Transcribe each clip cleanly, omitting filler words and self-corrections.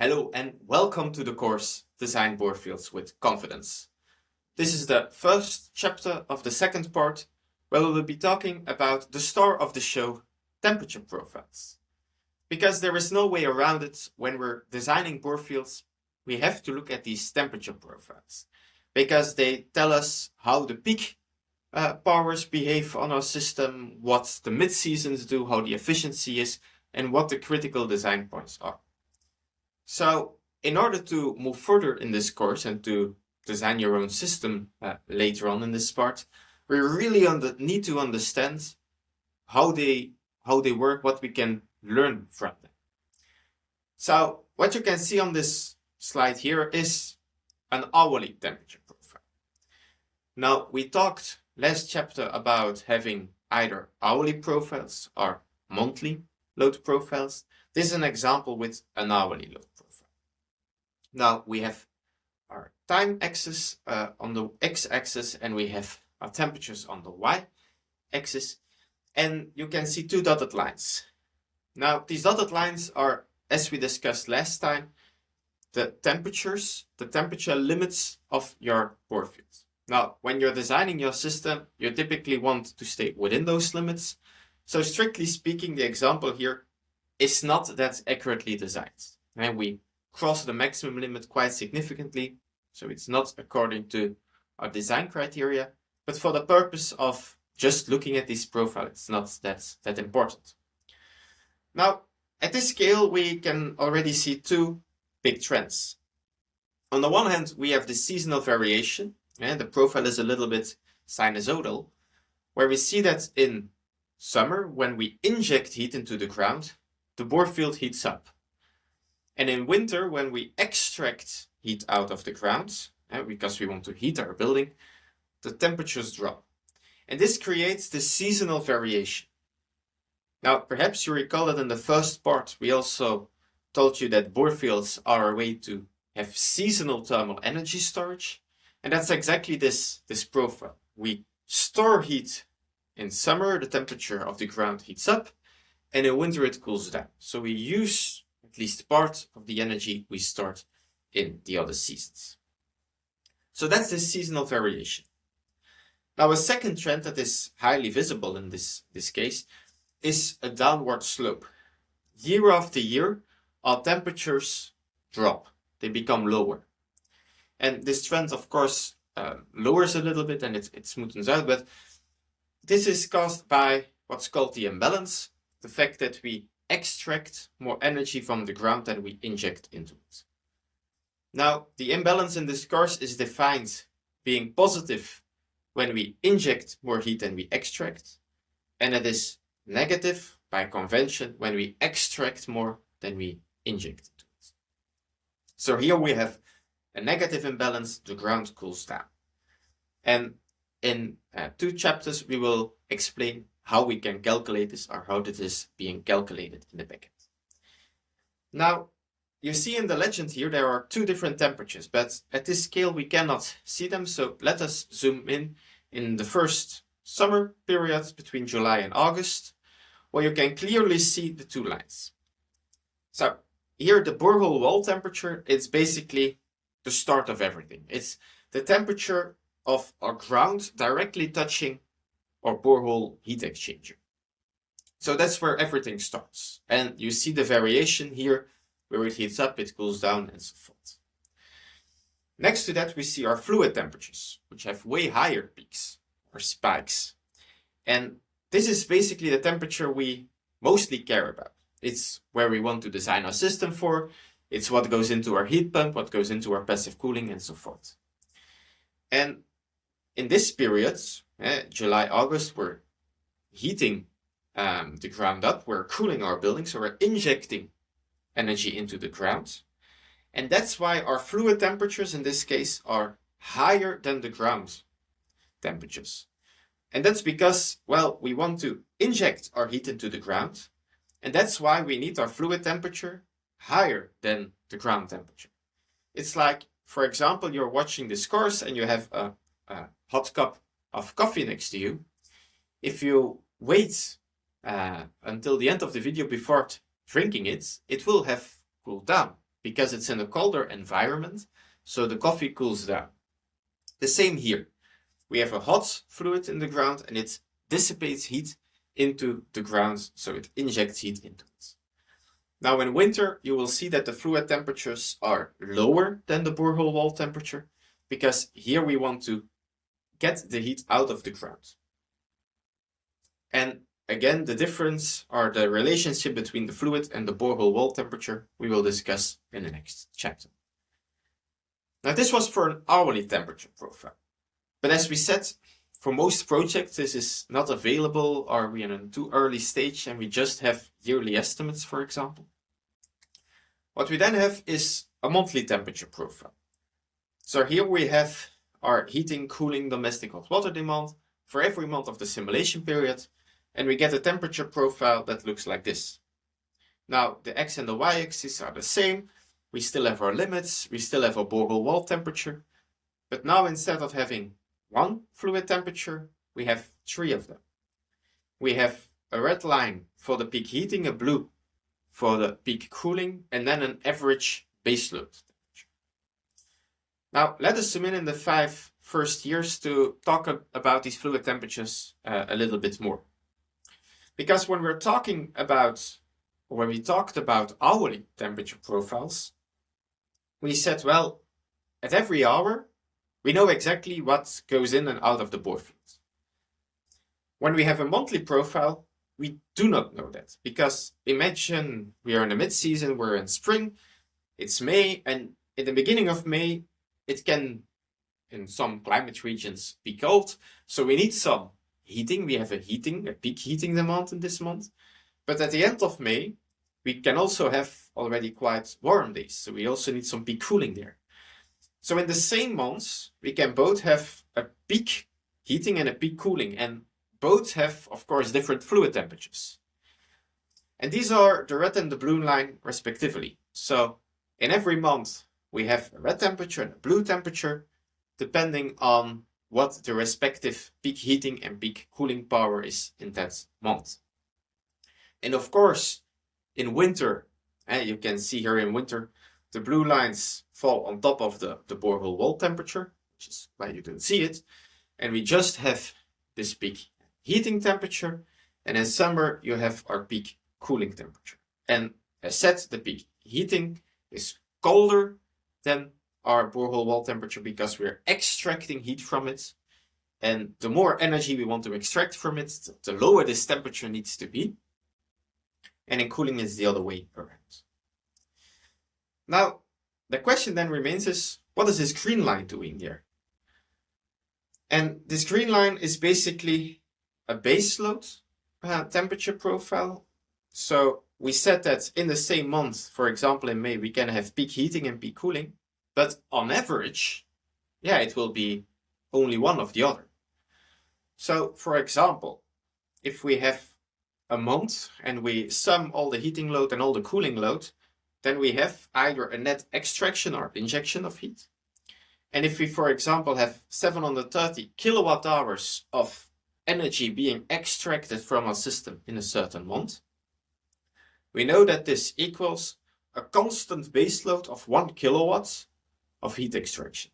Hello and welcome to the course Design Bore Fields with Confidence. This is the first chapter of the second part where we will be talking about the star of the show, temperature profiles. Because there is no way around it when we're designing bore fields, we have to look at these temperature profiles because they tell us how the peak powers behave on our system, what the mid-seasons do, how the efficiency is, and what the critical design points are. So in order to move further in this course and to design your own system later on in this part, we really need to understand how they work, what we can learn from them. So what you can see on this slide here is an hourly temperature profile. Now we talked last chapter about having either hourly profiles or monthly load profiles. This is an example with an hourly load profile. Now we have our time axis on the x-axis and we have our temperatures on the y-axis, and you can see two dotted lines. Now these dotted lines are, as we discussed last time, the temperature limits of your bore field. Now when you're designing your system, you typically want to stay within those limits. So strictly speaking, the example here is not that accurately designed. And we cross the maximum limit quite significantly, so it's not according to our design criteria, but for the purpose of just looking at this profile, it's not that important. Now, at this scale, we can already see two big trends. On the one hand, we have the seasonal variation, and the profile is a little bit sinusoidal, where we see that in summer, when we inject heat into the ground, the bore field heats up. And in winter, when we extract heat out of the ground, because we want to heat our building, the temperatures drop. And this creates the seasonal variation. Now, perhaps you recall that in the first part, we also told you that bore fields are a way to have seasonal thermal energy storage. And that's exactly this profile. We store heat in summer, the temperature of the ground heats up, and in winter it cools down. So we use at least part of the energy we stored in the other seasons. So that's the seasonal variation. Now a second trend that is highly visible in this case is a downward slope. Year after year, our temperatures drop. They become lower. And this trend, of course, lowers a little bit and it smoothens out, but this is caused by what's called the imbalance, the fact that we extract more energy from the ground than we inject into it. Now, the imbalance in this course is defined being positive when we inject more heat than we extract, and it is negative by convention when we extract more than we inject into it. So here we have a negative imbalance, the ground cools down. And in two chapters, we will explain how we can calculate this or how this is being calculated in the backend. Now, you see in the legend here, there are two different temperatures, but at this scale, we cannot see them. So let us zoom in the first summer period between July and August, where you can clearly see the two lines. So here, the borehole wall temperature, it's basically the start of everything. It's the temperature of our ground directly touching our borehole heat exchanger. So that's where everything starts. And you see the variation here, where it heats up, it cools down, and so forth. Next to that, we see our fluid temperatures, which have way higher peaks or spikes. And this is basically the temperature we mostly care about. It's where we want to design our system for. It's what goes into our heat pump, what goes into our passive cooling, and so forth. And in this period, July, August, we're heating the ground up, we're cooling our building, so we're injecting energy into the ground. And that's why our fluid temperatures in this case are higher than the ground temperatures. And that's because, well, we want to inject our heat into the ground. And that's why we need our fluid temperature higher than the ground temperature. It's like, for example, you're watching this course and you have a hot cup of coffee next to you. If you wait until the end of the video before drinking it, it will have cooled down. because it's in a colder environment, so the coffee cools down. The same here. We have a hot fluid in the ground and it dissipates heat into the ground, so it injects heat into it. Now in winter, you will see that the fluid temperatures are lower than the borehole wall temperature, because here we want to get the heat out of the ground. And again, the difference or the relationship between the fluid and the borehole wall temperature we will discuss in the next chapter. Now this was for an hourly temperature profile. But as we said, for most projects this is not available, or we are in a too early stage and we just have yearly estimates, for example. What we then have is a monthly temperature profile. So here we have our heating, cooling, domestic hot water demand for every month of the simulation period, and we get a temperature profile that looks like this. Now the x and the y-axis are the same, we still have our limits, we still have our borehole wall temperature, but now instead of having one fluid temperature, we have three of them. We have a red line for the peak heating, a blue for the peak cooling, and then an average baseload temperature. Now let us zoom in the 5 first years to talk about these fluid temperatures a little bit more. Because when we're talking about, or when we talked about hourly temperature profiles, we said, well, at every hour, we know exactly what goes in and out of the bore field. When we have a monthly profile, we do not know that, because imagine we are in the mid-season, we're in spring, it's May, and in the beginning of May, it can, in some climate regions, be cold, so we need some heating. We have a peak heating demand in this month, but at the end of May, we can also have already quite warm days, so we also need some peak cooling there. So in the same months, we can both have a peak heating and a peak cooling, and both have, of course, different fluid temperatures. And these are the red and the blue line respectively. So in every month, we have a red temperature and a blue temperature, depending on what the respective peak heating and peak cooling power is in that month. And of course, in winter, you can see here in winter, the blue lines fall on top of the borehole wall temperature, which is why you don't see it. And we just have this peak heating temperature. And in summer, you have our peak cooling temperature. And as said, the peak heating is colder than our borehole wall temperature because we're extracting heat from it. And the more energy we want to extract from it, the lower this temperature needs to be. And in cooling, it's the other way around. Now, the question then remains is, what is this green line doing here? And this green line is basically a baseload temperature profile. So we said that in the same month, for example, in May, we can have peak heating and peak cooling. But on average, it will be only one of the other. So, for example, if we have a month and we sum all the heating load and all the cooling load, then we have either a net extraction or injection of heat. And if we, for example, have 730 kilowatt hours of energy being extracted from our system in a certain month, we know that this equals a constant baseload of 1 kilowatt of heat extraction.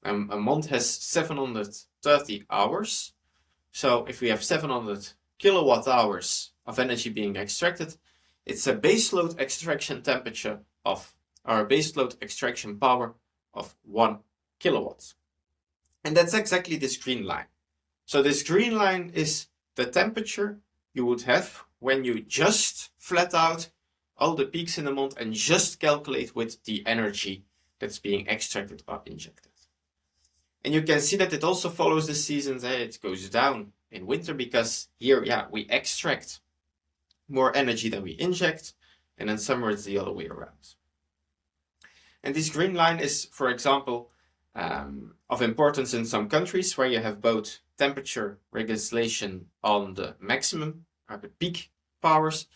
A month has 730 hours. So if we have 700 kilowatt hours of energy being extracted, it's a baseload extraction temperature of, or baseload extraction power of 1 kilowatt. And that's exactly this green line. So this green line is the temperature you would have when you just flat out all the peaks in the month and just calculate with the energy that's being extracted or injected. And you can see that it also follows the seasons. It goes down in winter because here, we extract more energy than we inject, and in summer it's the other way around. And this green line is, for example, of importance in some countries where you have both temperature regulation on the maximum or the peak powers,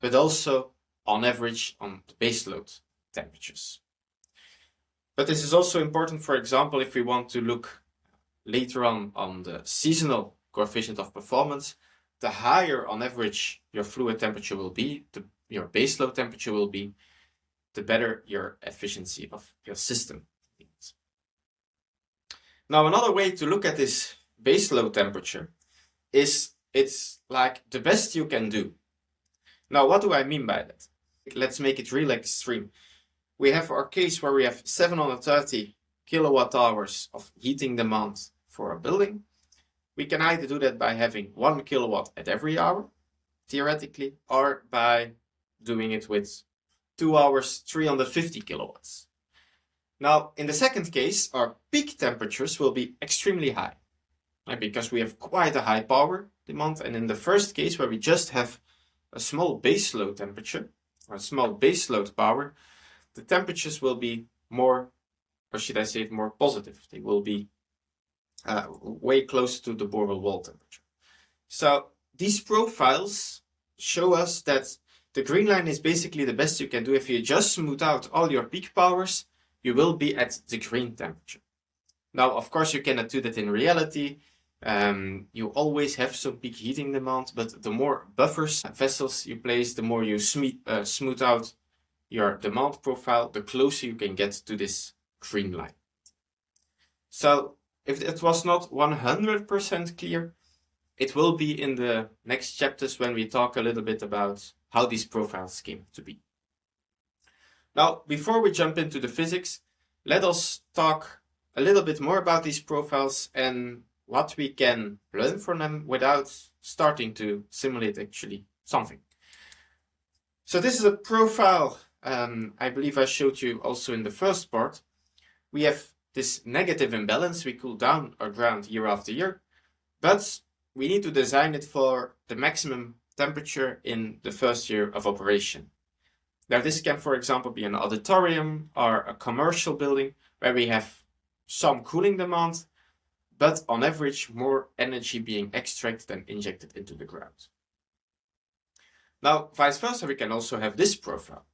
but also on average on the baseload temperatures. But this is also important, for example, if we want to look later on the seasonal coefficient of performance. The higher on average your fluid temperature will be, your baseload temperature will be, the better your efficiency of your system is. Now, another way to look at this base load temperature is it's like the best you can do. Now, what do I mean by that? Let's make it really extreme. We have our case where we have 730 kilowatt hours of heating demand for a building. We can either do that by having 1 kilowatt at every hour, theoretically, or by doing it with 2 hours, 350 kilowatts. Now, in the second case, our peak temperatures will be extremely high, right? Because we have quite a high power demand. And in the first case, where we just have a small base load temperature, or a small base load power, the temperatures will be more, or should I say it, more positive. They will be way closer to the borehole wall temperature. So these profiles show us that the green line is basically the best you can do. If you just smooth out all your peak powers, you will be at the green temperature. Now, of course, you cannot do that in reality. You always have some peak heating demand, but the more buffers, vessels you place, the more you smooth out your demand profile, the closer you can get to this green line. So if it was not 100% clear, it will be in the next chapters when we talk a little bit about how these profiles came to be. Now, before we jump into the physics, let us talk a little bit more about these profiles and what we can learn from them without starting to simulate actually something. So this is a profile I believe I showed you also in the first part. We have this negative imbalance. We cool down our ground year after year, but we need to design it for the maximum temperature in the first year of operation. Now, this can, for example, be an auditorium or a commercial building where we have some cooling demand, but on average, more energy being extracted and injected into the ground. Now, vice versa, we can also have this profile.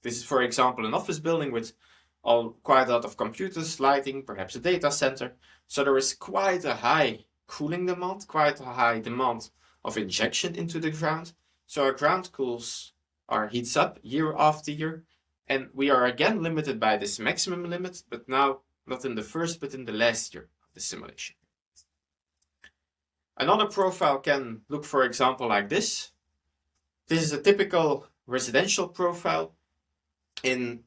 This is, for example, an office building with quite a lot of computers, lighting, perhaps a data center. So there is quite a high cooling demand, quite a high demand of injection into the ground. So our ground cools or heats up year after year. And we are again limited by this maximum limit, but now not in the first, but in the last year of the simulation. Another profile can look, for example, like this. This is a typical residential profile in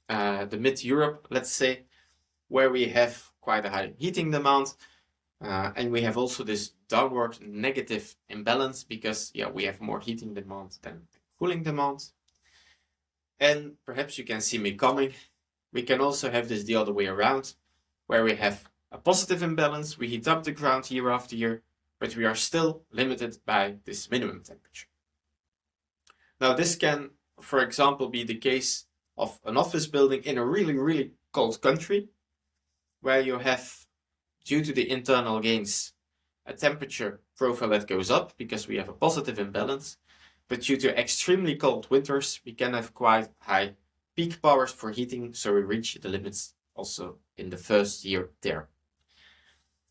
the mid-Europe, let's say, where we have quite a high heating demand. And we have also this downward negative imbalance because we have more heating demand than cooling demand. And perhaps you can see me coming. We can also have this the other way around, where we have a positive imbalance. We heat up the ground year after year, but we are still limited by this minimum temperature. Now, this can, for example, be the case of an office building in a really, really cold country, where you have, due to the internal gains, a temperature profile that goes up because we have a positive imbalance. But due to extremely cold winters, we can have quite high peak powers for heating, so we reach the limits also in the first year there.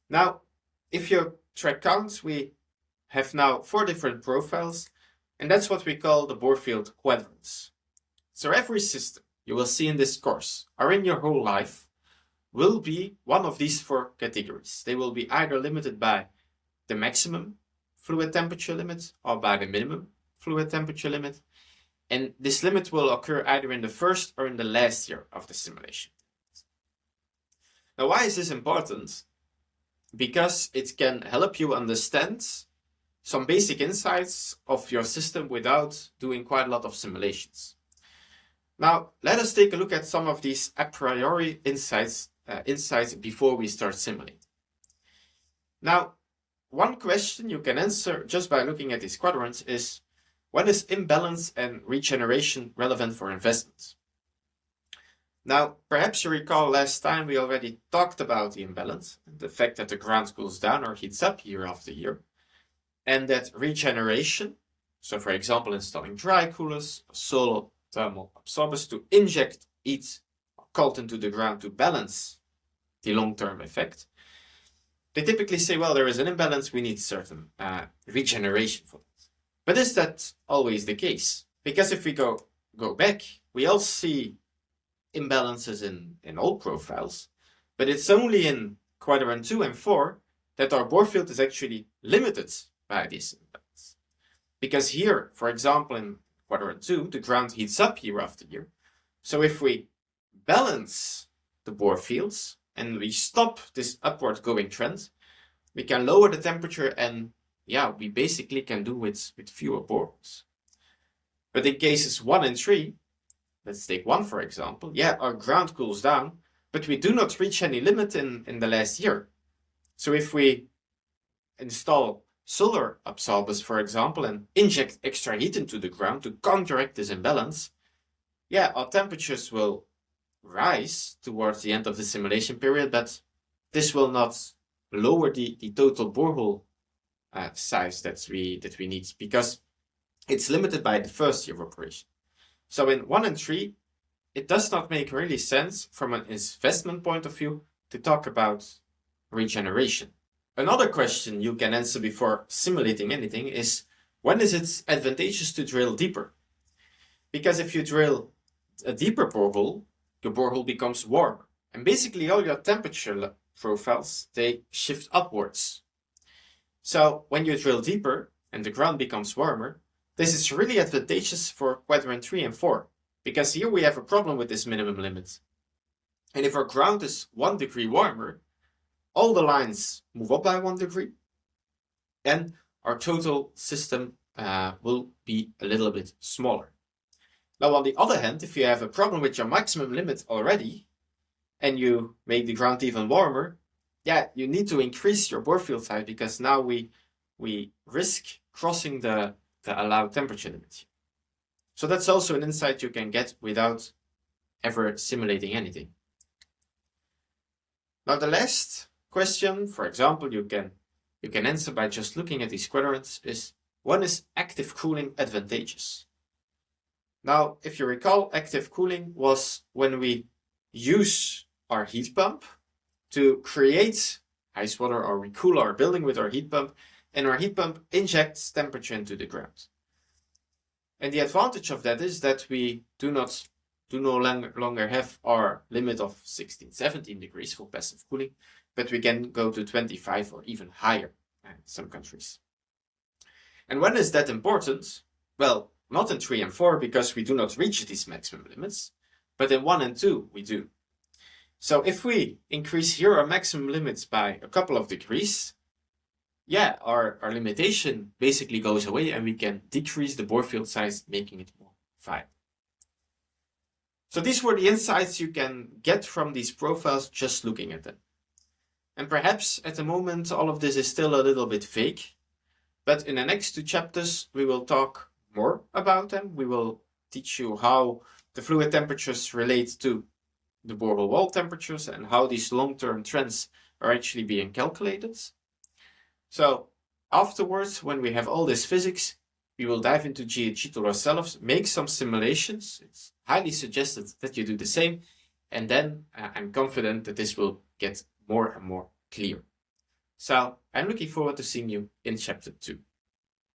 Now, if you track counts, we have now 4 different profiles, and that's what we call the Borefield quadrants. So every system you will see in this course, or in your whole life, will be one of these 4 categories. They will be either limited by the maximum fluid temperature limit or by the minimum fluid temperature limit. And this limit will occur either in the first or in the last year of the simulation. Now, why is this important? Because it can help you understand some basic insights of your system without doing quite a lot of simulations. Now, let us take a look at some of these a priori insights before we start simulating. Now, one question you can answer just by looking at these quadrants is, when is imbalance and regeneration relevant for investments? Now, perhaps you recall last time we already talked about the imbalance, the fact that the ground cools down or heats up year after year, and that regeneration, so for example installing dry coolers, solar thermal absorbers to inject heat or cold into the ground to balance the long-term effect, they typically say, well, there is an imbalance, we need certain regeneration for that. But is that always the case? Because if we go back, we all see imbalances in all profiles, but it's only in quadrant 2 and 4 that our bore field is actually limited by this imbalance. Because here, for example, in quadrant 2, the ground heats up year after year. So if we balance the bore fields and we stop this upward going trend, we can lower the temperature, and yeah, we basically can do with fewer boreholes. But in cases 1 and 3, let's take 1 for example, yeah, our ground cools down, but we do not reach any limit in the last year. So if we install solar absorbers, for example, and inject extra heat into the ground to counteract this imbalance, yeah, our temperatures will rise towards the end of the simulation period, but this will not lower the total borehole size that we need, because it's limited by the first year of operation. So in 1 and 3, it does not make really sense from an investment point of view to talk about regeneration. Another question you can answer before simulating anything is, when is it advantageous to drill deeper? Because if you drill a deeper borehole, your borehole becomes warmer, and basically all your temperature profiles, they shift upwards. So when you drill deeper and the ground becomes warmer, this is really advantageous for quadrant 3 and 4, because here we have a problem with this minimum limit. And if our ground is 1 degree warmer, all the lines move up by 1 degree, and our total system will be a little bit smaller. Now, on the other hand, if you have a problem with your maximum limit already, and you make the ground even warmer, yeah, you need to increase your bore field size, because now we risk crossing the allowed temperature limit. So that's also an insight you can get without ever simulating anything. Now the last question, for example, you can answer by just looking at these quadrants, is, when is active cooling advantageous? Now, if you recall, active cooling was when we use our heat pump to create ice water, or we cool our building with our heat pump, and our heat pump injects temperature into the ground. And the advantage of that is that we do no longer have our limit of 16, 17 degrees for passive cooling, but we can go to 25 or even higher in some countries. And when is that important? Well, not in 3 and 4, because we do not reach these maximum limits, but in 1 and 2 we do. So if we increase here our maximum limits by a couple of degrees, yeah, our limitation basically goes away, and we can decrease the bore field size, making it more viable. So these were the insights you can get from these profiles just looking at them. And perhaps at the moment all of this is still a little bit vague, but in the next 2 chapters we will talk more about them. We will teach you how the fluid temperatures relate to the borehole wall temperatures, and how these long-term trends are actually being calculated. So afterwards, when we have all this physics, we will dive into GHG ourselves, make some simulations. It's highly suggested that you do the same, and then I'm confident that this will get more and more clear. So I'm looking forward to seeing you in chapter 2.